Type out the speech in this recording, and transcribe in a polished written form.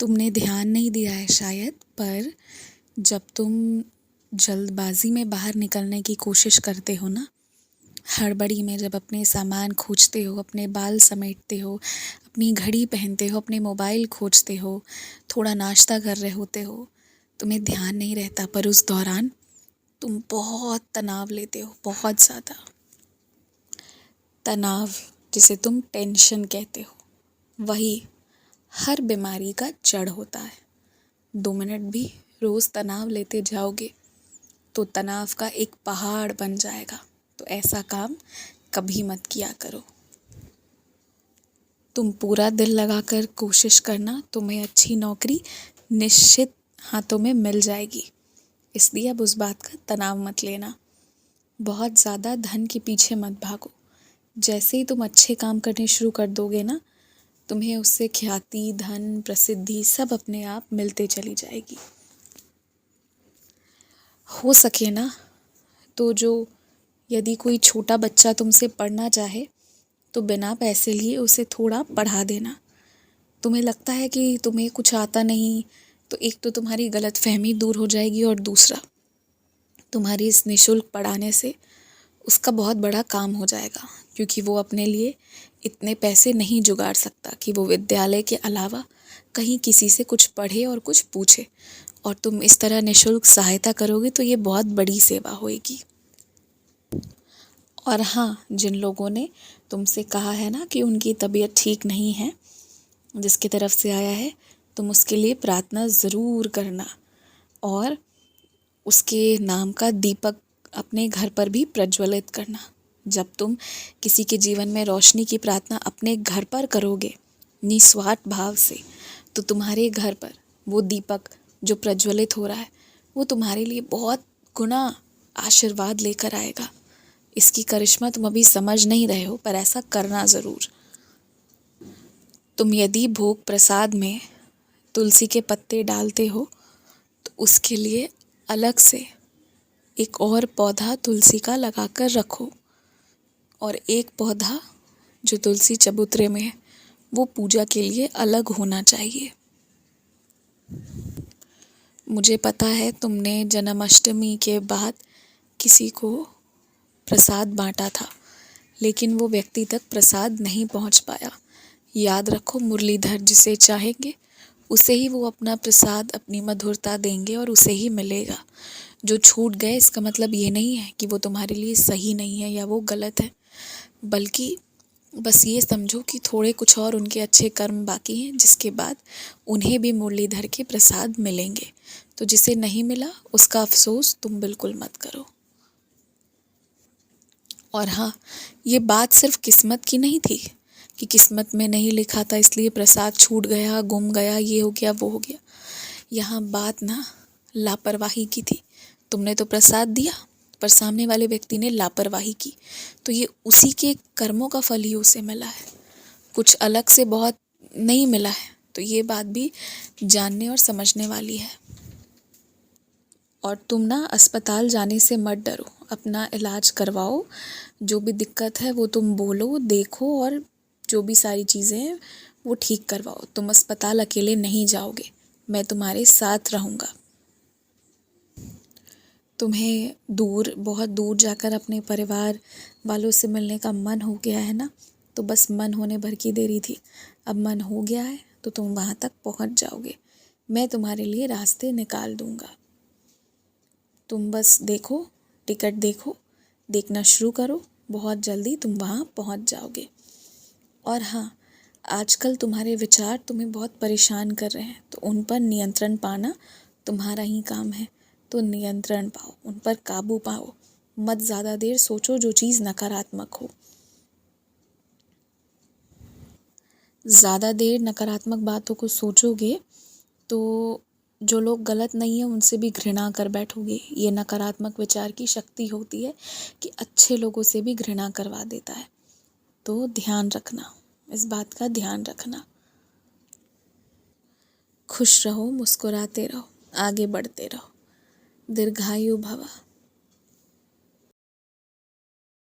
तुमने ध्यान नहीं दिया है शायद, पर जब तुम जल्दबाजी में बाहर निकलने की कोशिश करते हो ना, हड़बड़ी में जब अपने सामान खोजते हो, अपने बाल समेटते हो, अपनी घड़ी पहनते हो, अपने मोबाइल खोजते हो, थोड़ा नाश्ता कर रहे होते हो, तुम्हें ध्यान नहीं रहता, पर उस दौरान तुम बहुत तनाव लेते हो, बहुत ज़्यादा तनाव, जिसे तुम टेंशन कहते हो। वही हर बीमारी का जड़ होता है। 2 मिनट भी रोज़ तनाव लेते जाओगे तो तनाव का एक पहाड़ बन जाएगा। तो ऐसा काम कभी मत किया करो। तुम पूरा दिल लगाकर कोशिश करना, तुम्हें अच्छी नौकरी निश्चित हाथों में मिल जाएगी। इसलिए अब उस बात का तनाव मत लेना। बहुत ज़्यादा धन के पीछे मत भागो। जैसे ही तुम अच्छे काम करने शुरू कर दोगे ना, तुम्हें उससे ख्याति, धन, प्रसिद्धि सब अपने आप मिलते चली जाएगी। हो सके ना तो यदि कोई छोटा बच्चा तुमसे पढ़ना चाहे तो बिना पैसे लिए उसे थोड़ा पढ़ा देना। तुम्हें लगता है कि तुम्हें कुछ आता नहीं, तो एक तो तुम्हारी गलतफहमी दूर हो जाएगी, और दूसरा तुम्हारी इस निःशुल्क पढ़ाने से उसका बहुत बड़ा काम हो जाएगा, क्योंकि वो अपने लिए इतने पैसे नहीं जुगाड़ सकता कि वो विद्यालय के अलावा कहीं किसी से कुछ पढ़े और कुछ पूछे। और तुम इस तरह निःशुल्क सहायता करोगे तो ये बहुत बड़ी सेवा होएगी। और हाँ, जिन लोगों ने तुमसे कहा है ना कि उनकी तबीयत ठीक नहीं है, जिसकी तरफ से आया है, तुम उसके लिए प्रार्थना ज़रूर करना, और उसके नाम का दीपक अपने घर पर भी प्रज्वलित करना। जब तुम किसी के जीवन में रोशनी की प्रार्थना अपने घर पर करोगे निस्वार्थ भाव से, तो तुम्हारे घर पर वो दीपक जो प्रज्वलित हो रहा है, वो तुम्हारे लिए बहुत गुना आशीर्वाद लेकर आएगा। इसकी करिश्मा तुम अभी समझ नहीं रहे हो, पर ऐसा करना ज़रूर। तुम यदि भोग प्रसाद में तुलसी के पत्ते डालते हो तो उसके लिए अलग से एक और पौधा तुलसी का लगाकर रखो, और एक पौधा जो तुलसी चबूतरे में है वो पूजा के लिए अलग होना चाहिए। मुझे पता है तुमने जन्माष्टमी के बाद किसी को प्रसाद बांटा था, लेकिन वो व्यक्ति तक प्रसाद नहीं पहुंच पाया। याद रखो, मुरलीधर जिसे चाहेंगे उसे ही वो अपना प्रसाद, अपनी मधुरता देंगे, और उसे ही मिलेगा। जो छूट गए, इसका मतलब ये नहीं है कि वो तुम्हारे लिए सही नहीं है या वो गलत है, बल्कि बस ये समझो कि थोड़े कुछ और उनके अच्छे कर्म बाकी हैं, जिसके बाद उन्हें भी मुरलीधर के प्रसाद मिलेंगे। तो जिसे नहीं मिला उसका अफसोस तुम बिल्कुल मत करो। और हाँ, ये बात सिर्फ किस्मत की नहीं थी कि किस्मत में नहीं लिखा था इसलिए प्रसाद छूट गया, गुम गया, ये हो गया, वो हो गया। यहाँ बात ना लापरवाही की थी। तुमने तो प्रसाद दिया, पर सामने वाले व्यक्ति ने लापरवाही की, तो ये उसी के कर्मों का फल ही उसे मिला है, कुछ अलग से बहुत नहीं मिला है। तो ये बात भी जानने और समझने वाली है। और तुम ना अस्पताल जाने से मत डरो, अपना इलाज करवाओ। जो भी दिक्कत है वो तुम बोलो, देखो, और जो भी सारी चीज़ें हैं वो ठीक करवाओ। तुम अस्पताल अकेले नहीं जाओगे, मैं तुम्हारे साथ रहूँगा। तुम्हें बहुत दूर जाकर अपने परिवार वालों से मिलने का मन हो गया है ना, तो बस मन होने भर की देरी थी। अब मन हो गया है तो तुम वहाँ तक पहुँच जाओगे। मैं तुम्हारे लिए रास्ते निकाल दूँगा। तुम बस देखो, टिकट देखो, देखना शुरू करो, बहुत जल्दी तुम वहाँ पहुँच जाओगे। और हाँ, आजकल तुम्हारे विचार तुम्हें बहुत परेशान कर रहे हैं, तो उन पर नियंत्रण पाना तुम्हारा ही काम है। तो नियंत्रण पाओ, उन पर काबू पाओ। मत ज़्यादा देर सोचो जो चीज़ नकारात्मक हो। ज़्यादा देर नकारात्मक बातों को सोचोगे तो जो लोग गलत नहीं है उनसे भी घृणा कर बैठोगे। ये नकारात्मक विचार की शक्ति होती है कि अच्छे लोगों से भी घृणा करवा देता है। तो ध्यान रखना, इस बात का ध्यान रखना। खुश रहो, मुस्कुराते रहो, आगे बढ़ते रहो। दीर्घायु भव।